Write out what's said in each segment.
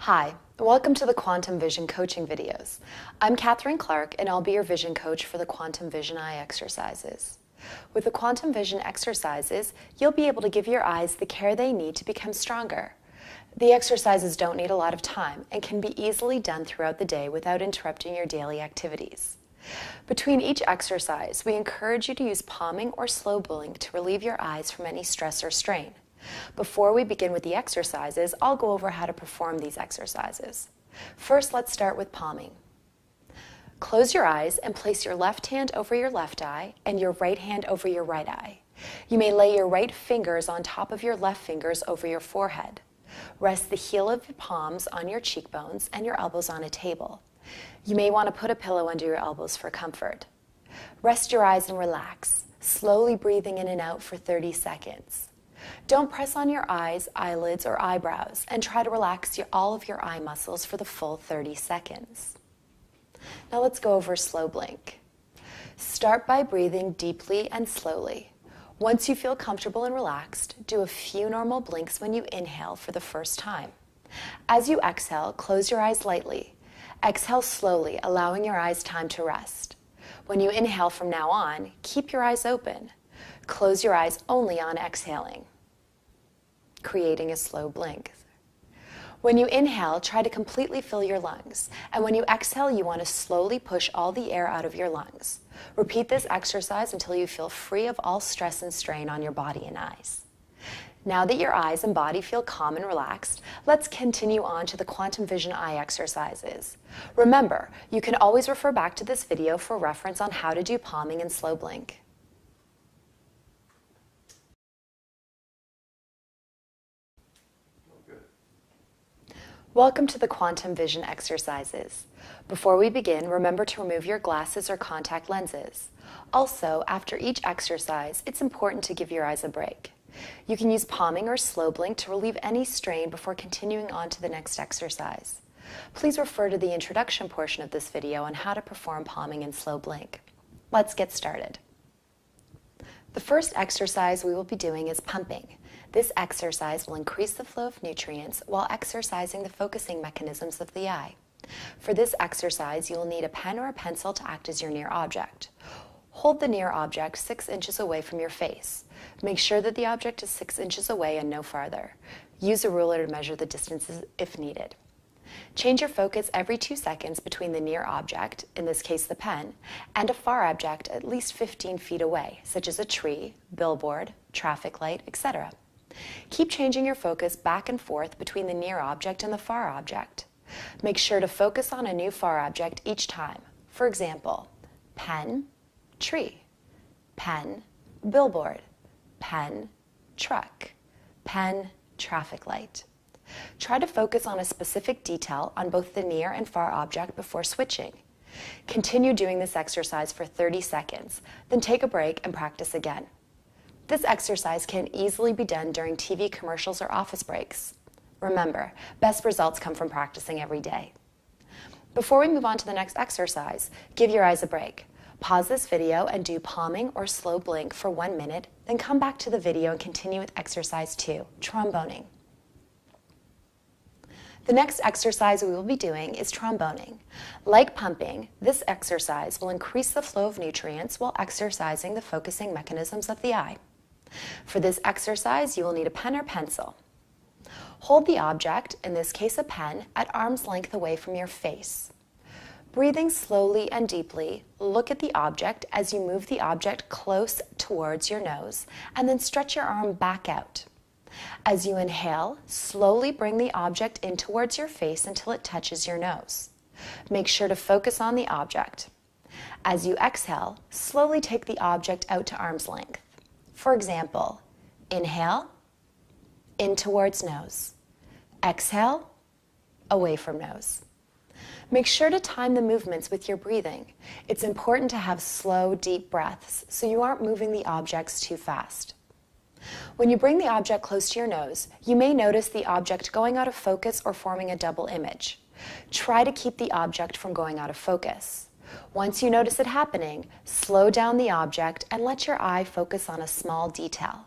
Hi, welcome to the Quantum Vision coaching videos. I'm Katherine Clark and I'll be your vision coach for the Quantum Vision eye exercises. With the Quantum Vision exercises, you'll be able to give your eyes the care they need to become stronger. The exercises don't need a lot of time and can be easily done throughout the day without interrupting your daily activities. Between each exercise, we encourage you to use palming or slow blink to relieve your eyes from any stress or strain. Before we begin with the exercises, I'll go over how to perform these exercises. First, let's start with palming. Close your eyes and place your left hand over your left eye and your right hand over your right eye. You may lay your right fingers on top of your left fingers over your forehead. Rest the heel of your palms on your cheekbones and your elbows on a table. You may want to put a pillow under your elbows for comfort. Rest your eyes and relax, slowly breathing in and out for 30 seconds. Don't press on your eyes, eyelids, or eyebrows, and try to relax all of your eye muscles for the full 30 seconds. Now let's go over slow blink. Start by breathing deeply and slowly. Once you feel comfortable and relaxed, do a few normal blinks when you inhale for the first time. As you exhale, close your eyes lightly. Exhale slowly, allowing your eyes time to rest. When you inhale from now on, keep your eyes open. Close your eyes only on exhaling, creating a slow blink. When you inhale, try to completely fill your lungs, and when you exhale, you want to slowly push all the air out of your lungs. Repeat this exercise until you feel free of all stress and strain on your body and eyes. Now that your eyes and body feel calm and relaxed, let's continue on to the Quantum Vision eye exercises. Remember, you can always refer back to this video for reference on how to do palming and slow blink. Welcome to the Quantum Vision exercises. Before we begin, remember to remove your glasses or contact lenses. Also, after each exercise, it's important to give your eyes a break. You can use palming or slow blink to relieve any strain before continuing on to the next exercise. Please refer to the introduction portion of this video on how to perform palming and slow blink. Let's get started. The first exercise we will be doing is pumping. This exercise will increase the flow of nutrients while exercising the focusing mechanisms of the eye. For this exercise, you will need a pen or a pencil to act as your near object. Hold the near object 6 inches away from your face. Make sure that the object is 6 inches away and no farther. Use a ruler to measure the distances if needed. Change your focus every 2 seconds between the near object, in this case the pen, and a far object at least 15 feet away, such as a tree, billboard, traffic light, etc. Keep changing your focus back and forth between the near object and the far object. Make sure to focus on a new far object each time. For example, pen, tree, pen, billboard, pen, truck, pen, traffic light. Try to focus on a specific detail on both the near and far object before switching. Continue doing this exercise for 30 seconds, then take a break and practice again. This exercise can easily be done during TV commercials or office breaks. Remember, best results come from practicing every day. Before we move on to the next exercise, give your eyes a break. Pause this video and do palming or slow blink for 1 minute, then come back to the video and continue with exercise 2, tromboning. The next exercise we will be doing is tromboning. Like pumping, this exercise will increase the flow of nutrients while exercising the focusing mechanisms of the eye. For this exercise, you will need a pen or pencil. Hold the object, in this case a pen, at arm's length away from your face. Breathing slowly and deeply, look at the object as you move the object close towards your nose, and then stretch your arm back out. As you inhale, slowly bring the object in towards your face until it touches your nose. Make sure to focus on the object. As you exhale, slowly take the object out to arm's length. For example, inhale, in towards nose. Exhale, away from nose. Make sure to time the movements with your breathing. It's important to have slow, deep breaths so you aren't moving the objects too fast. When you bring the object close to your nose, you may notice the object going out of focus or forming a double image. Try to keep the object from going out of focus. Once you notice it happening, slow down the object and let your eye focus on a small detail.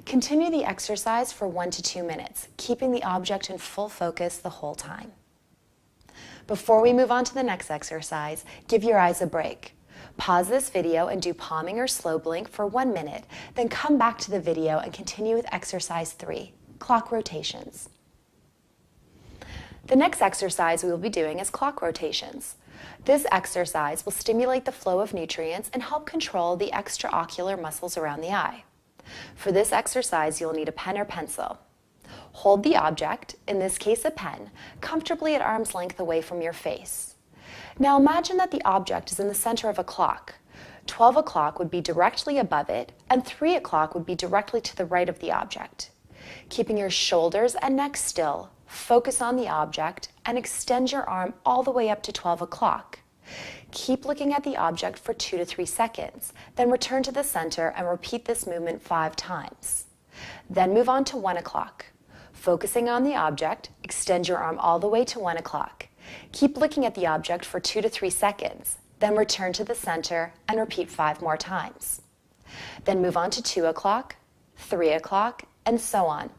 Continue the exercise for 1 to 2 minutes, keeping the object in full focus the whole time. Before we move on to the next exercise, give your eyes a break. Pause this video and do palming or slow blink for 1 minute, then come back to the video and continue with exercise 3, clock rotations. The next exercise we will be doing is clock rotations. This exercise will stimulate the flow of nutrients and help control the extraocular muscles around the eye. For this exercise, you'll need a pen or pencil. Hold the object, in this case a pen, comfortably at arm's length away from your face. Now imagine that the object is in the center of a clock. 12 o'clock would be directly above it, and 3 o'clock would be directly to the right of the object. Keeping your shoulders and neck still, focus on the object and extend your arm all the way up to 12 o'clock. Keep looking at the object for 2 to 3 seconds, then return to the center and repeat this movement 5 times. Then move on to 1 o'clock. Focusing on the object, extend your arm all the way to 1 o'clock. Keep looking at the object for 2 to 3 seconds, then return to the center and repeat 5 more times. Then move on to 2 o'clock, 3 o'clock, and so on.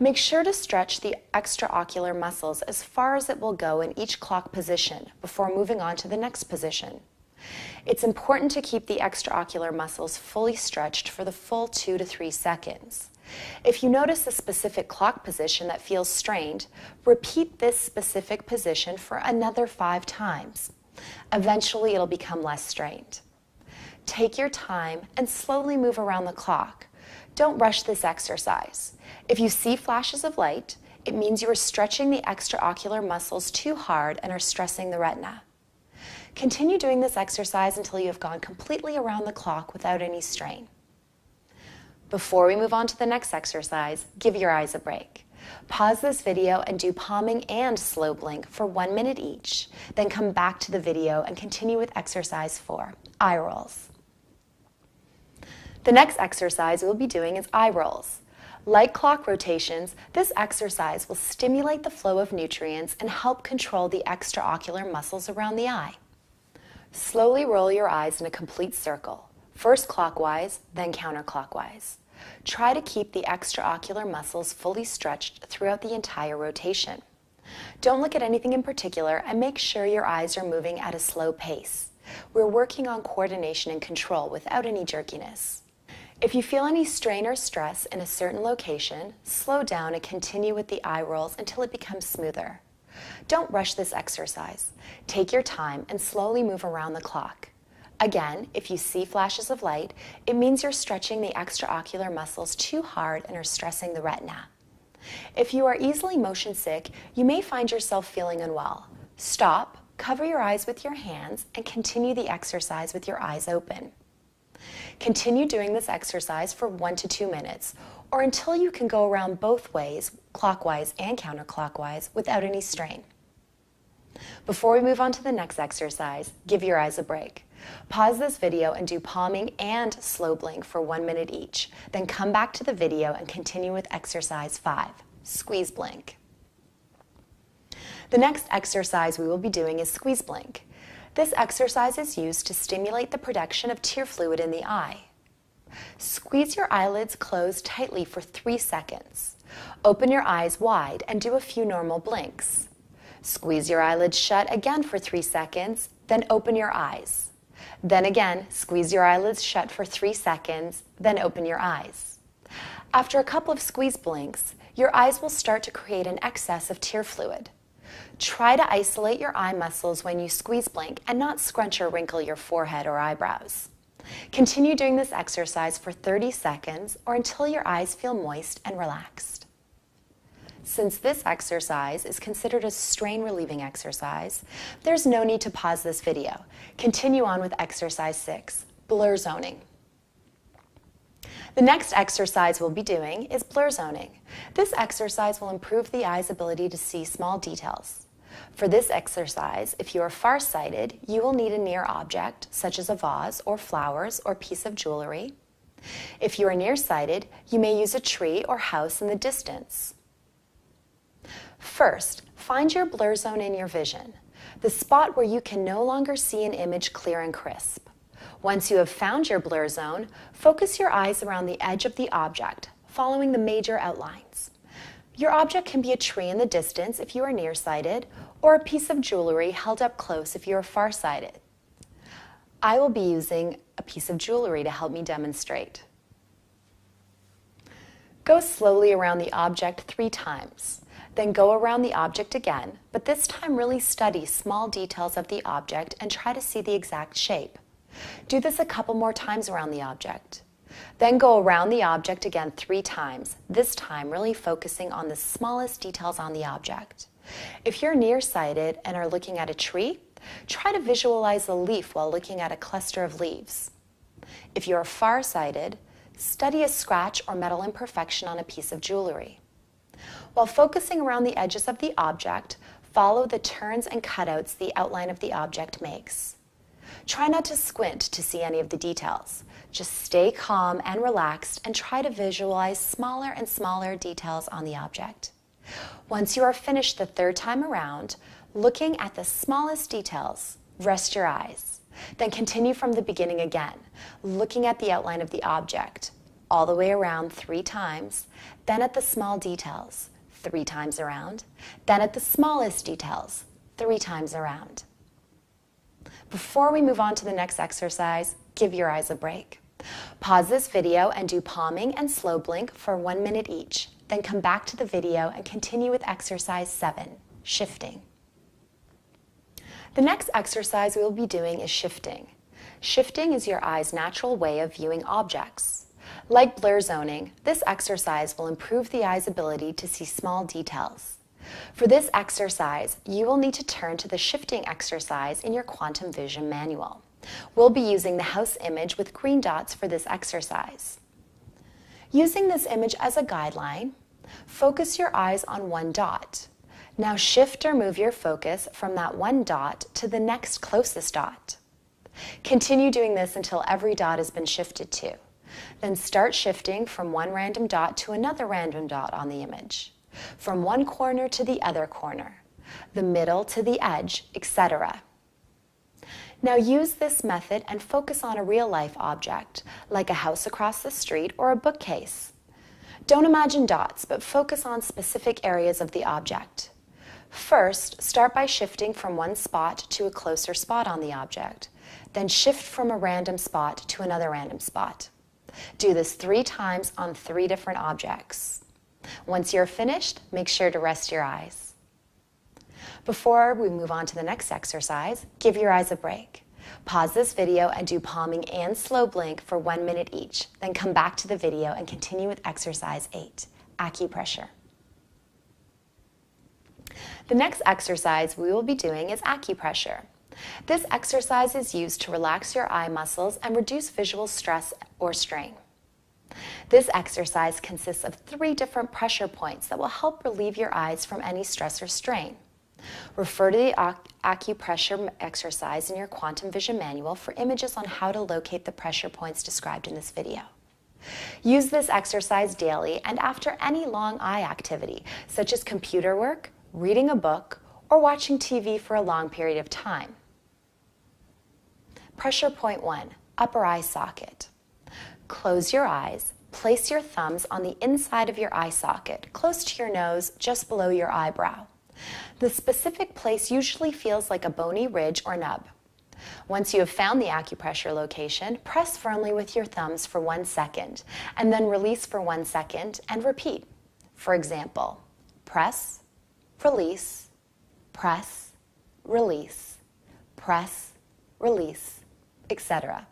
Make sure to stretch the extraocular muscles as far as it will go in each clock position before moving on to the next position. It's important to keep the extraocular muscles fully stretched for the full 2 to 3 seconds. If you notice a specific clock position that feels strained, repeat this specific position for another 5 times. Eventually, it'll become less strained. Take your time and slowly move around the clock. Don't rush this exercise. If you see flashes of light, it means you are stretching the extraocular muscles too hard and are stressing the retina. Continue doing this exercise until you have gone completely around the clock without any strain. Before we move on to the next exercise, give your eyes a break. Pause this video and do palming and slow blink for 1 minute each. Then come back to the video and continue with exercise 4, eye rolls. The next exercise we'll be doing is eye rolls. Like clock rotations, this exercise will stimulate the flow of nutrients and help control the extraocular muscles around the eye. Slowly roll your eyes in a complete circle, first clockwise, then counterclockwise. Try to keep the extraocular muscles fully stretched throughout the entire rotation. Don't look at anything in particular and make sure your eyes are moving at a slow pace. We're working on coordination and control without any jerkiness. If you feel any strain or stress in a certain location, slow down and continue with the eye rolls until it becomes smoother. Don't rush this exercise. Take your time and slowly move around the clock. Again, if you see flashes of light, it means you're stretching the extraocular muscles too hard and are stressing the retina. If you are easily motion sick, you may find yourself feeling unwell. Stop, cover your eyes with your hands, and continue the exercise with your eyes open. Continue doing this exercise for 1 to 2 minutes, or until you can go around both ways, clockwise and counterclockwise, without any strain. Before we move on to the next exercise, give your eyes a break. Pause this video and do palming and slow blink for 1 minute each. Then come back to the video and continue with exercise 5, squeeze blink. The next exercise we will be doing is squeeze blink. This exercise is used to stimulate the production of tear fluid in the eye. Squeeze your eyelids closed tightly for 3 seconds. Open your eyes wide and do a few normal blinks. Squeeze your eyelids shut again for 3 seconds, then open your eyes. Then again, squeeze your eyelids shut for 3 seconds, then open your eyes. After a couple of squeeze blinks, your eyes will start to create an excess of tear fluid. Try to isolate your eye muscles when you squeeze blink and not scrunch or wrinkle your forehead or eyebrows. Continue doing this exercise for 30 seconds or until your eyes feel moist and relaxed. Since this exercise is considered a strain-relieving exercise, there's no need to pause this video. Continue on with exercise 6, blur zoning. The next exercise we'll be doing is blur zoning. This exercise will improve the eye's ability to see small details. For this exercise, if you are farsighted, you will need a near object, such as a vase or flowers or piece of jewelry. If you are nearsighted, you may use a tree or house in the distance. First, find your blur zone in your vision, the spot where you can no longer see an image clear and crisp. Once you have found your blur zone, focus your eyes around the edge of the object, following the major outlines. Your object can be a tree in the distance if you are nearsighted, or a piece of jewelry held up close if you are farsighted. I will be using a piece of jewelry to help me demonstrate. Go slowly around the object 3 times. Then go around the object again, but this time really study small details of the object and try to see the exact shape. Do this a couple more times around the object. Then go around the object again 3 times, this time really focusing on the smallest details on the object. If you're nearsighted and are looking at a tree, try to visualize a leaf while looking at a cluster of leaves. If you're farsighted, study a scratch or metal imperfection on a piece of jewelry. While focusing around the edges of the object, follow the turns and cutouts the outline of the object makes. Try not to squint to see any of the details. Just stay calm and relaxed and try to visualize smaller and smaller details on the object. Once you are finished the 3rd time around, looking at the smallest details, rest your eyes. Then continue from the beginning again, looking at the outline of the object, all the way around 3 times, then at the small details, 3 times around, then at the smallest details, 3 times around. Before we move on to the next exercise, give your eyes a break. Pause this video and do palming and slow blink for 1 minute each. Then come back to the video and continue with exercise 7, shifting. The next exercise we will be doing is shifting. Shifting is your eye's natural way of viewing objects. Like blur zoning, this exercise will improve the eye's ability to see small details. For this exercise, you will need to turn to the shifting exercise in your Quantum Vision manual. We'll be using the house image with green dots for this exercise. Using this image as a guideline, focus your eyes on one dot. Now shift or move your focus from that one dot to the next closest dot. Continue doing this until every dot has been shifted to. Then start shifting from one random dot to another random dot on the image, from one corner to the other corner, the middle to the edge, etc. Now use this method and focus on a real-life object, like a house across the street or a bookcase. Don't imagine dots, but focus on specific areas of the object. First, start by shifting from one spot to a closer spot on the object. Then shift from a random spot to another random spot. Do this 3 times on 3 different objects. Once you're finished, make sure to rest your eyes. Before we move on to the next exercise, give your eyes a break. Pause this video and do palming and slow blink for 1 minute each. Then come back to the video and continue with exercise 8, acupressure. The next exercise we will be doing is acupressure. This exercise is used to relax your eye muscles and reduce visual stress or strain. This exercise consists of 3 different pressure points that will help relieve your eyes from any stress or strain. Refer to the acupressure exercise in your Quantum Vision manual for images on how to locate the pressure points described in this video. Use this exercise daily and after any long eye activity, such as computer work, reading a book, or watching TV for a long period of time. Pressure point 1, upper eye socket. Close your eyes. Place your thumbs on the inside of your eye socket, close to your nose, just below your eyebrow. The specific place usually feels like a bony ridge or nub. Once you have found the acupressure location, press firmly with your thumbs for 1 second, and then release for 1 second and repeat. For example, press, release, press, release, press, release, etc.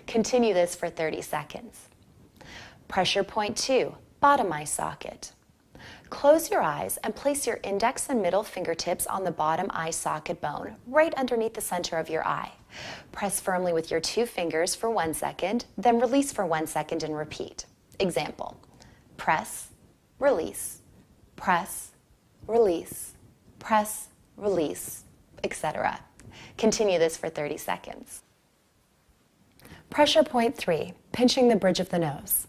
Continue this for 30 seconds. Pressure point 2, bottom eye socket. Close your eyes and place your index and middle fingertips on the bottom eye socket bone, right underneath the center of your eye. Press firmly with your 2 fingers for 1 second, then release for 1 second and repeat. Example, press, release, press, release, press, release, etc. Continue this for 30 seconds. Pressure point 3, pinching the bridge of the nose.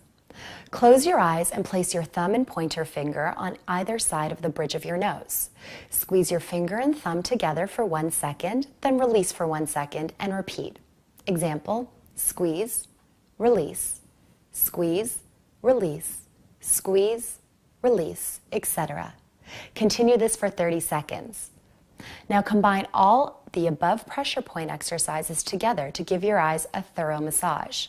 Close your eyes and place your thumb and pointer finger on either side of the bridge of your nose. Squeeze your finger and thumb together for 1 second, then release for 1 second and repeat. Example, squeeze, release, squeeze, release, squeeze, release, etc. Continue this for 30 seconds. Now combine all the above pressure point exercises together to give your eyes a thorough massage.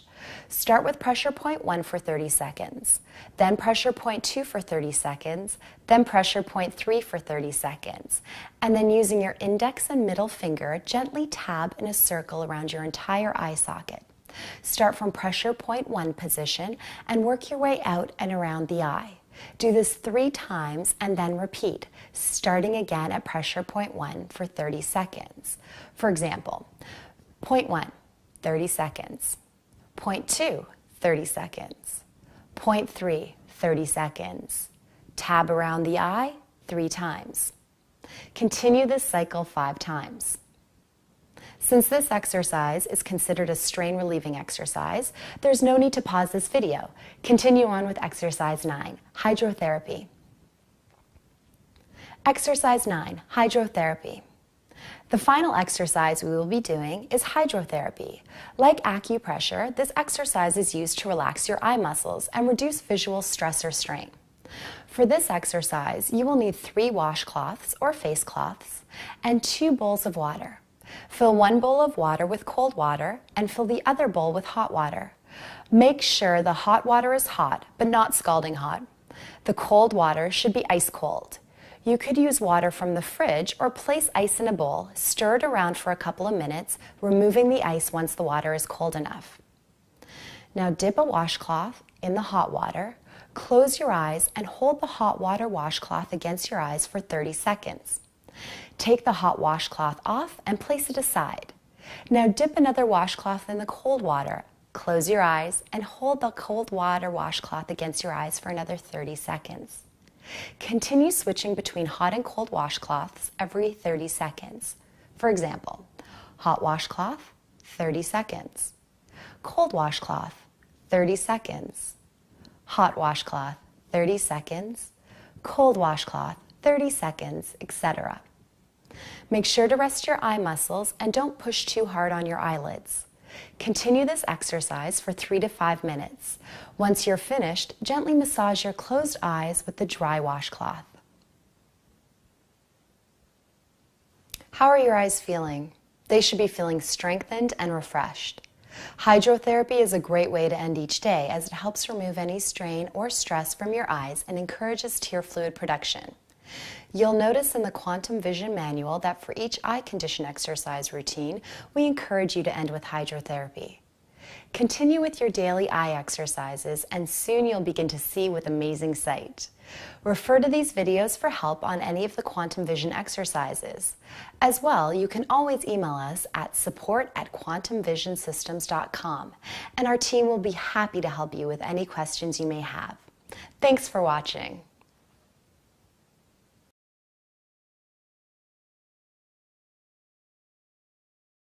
Start with pressure point 1 for 30 seconds, then pressure point 2 for 30 seconds, then pressure point 3 for 30 seconds, and then using your index and middle finger, gently tab in a circle around your entire eye socket. Start from pressure point 1 position and work your way out and around the eye. Do this 3 times and then repeat, starting again at pressure point 1 for 30 seconds. For example, point 1, 30 seconds. Point 2, 30 seconds. Point 3, 30 seconds. Tab around the eye 3 times. Continue this cycle 5 times. Since this exercise is considered a strain relieving exercise, there's no need to pause this video. Continue on with exercise 9, hydrotherapy. Exercise 9, hydrotherapy. The final exercise we will be doing is hydrotherapy. Like acupressure, this exercise is used to relax your eye muscles and reduce visual stress or strain. For this exercise, you will need 3 washcloths or face cloths and 2 bowls of water. Fill 1 bowl of water with cold water and fill the other bowl with hot water. Make sure the hot water is hot, but not scalding hot. The cold water should be ice cold. You could use water from the fridge or place ice in a bowl, stir it around for a couple of minutes, removing the ice once the water is cold enough. Now dip a washcloth in the hot water, close your eyes and hold the hot water washcloth against your eyes for 30 seconds. Take the hot washcloth off and place it aside. Now dip another washcloth in the cold water, close your eyes and hold the cold water washcloth against your eyes for another 30 seconds. Continue switching between hot and cold washcloths every 30 seconds. For example, hot washcloth, 30 seconds. Cold washcloth, 30 seconds. Hot washcloth, 30 seconds. Cold washcloth, 30 seconds, etc. Make sure to rest your eye muscles and don't push too hard on your eyelids. Continue this exercise for 3 to 5 minutes. Once you're finished, gently massage your closed eyes with the dry washcloth. How are your eyes feeling? They should be feeling strengthened and refreshed. Hydrotherapy is a great way to end each day as it helps remove any strain or stress from your eyes and encourages tear fluid production. You'll notice in the Quantum Vision manual that for each eye condition exercise routine, we encourage you to end with hydrotherapy. Continue with your daily eye exercises and soon you'll begin to see with amazing sight. Refer to these videos for help on any of the Quantum Vision exercises. As well, you can always email us at support@quantumvisionsystems.com and our team will be happy to help you with any questions you may have. Thanks for watching.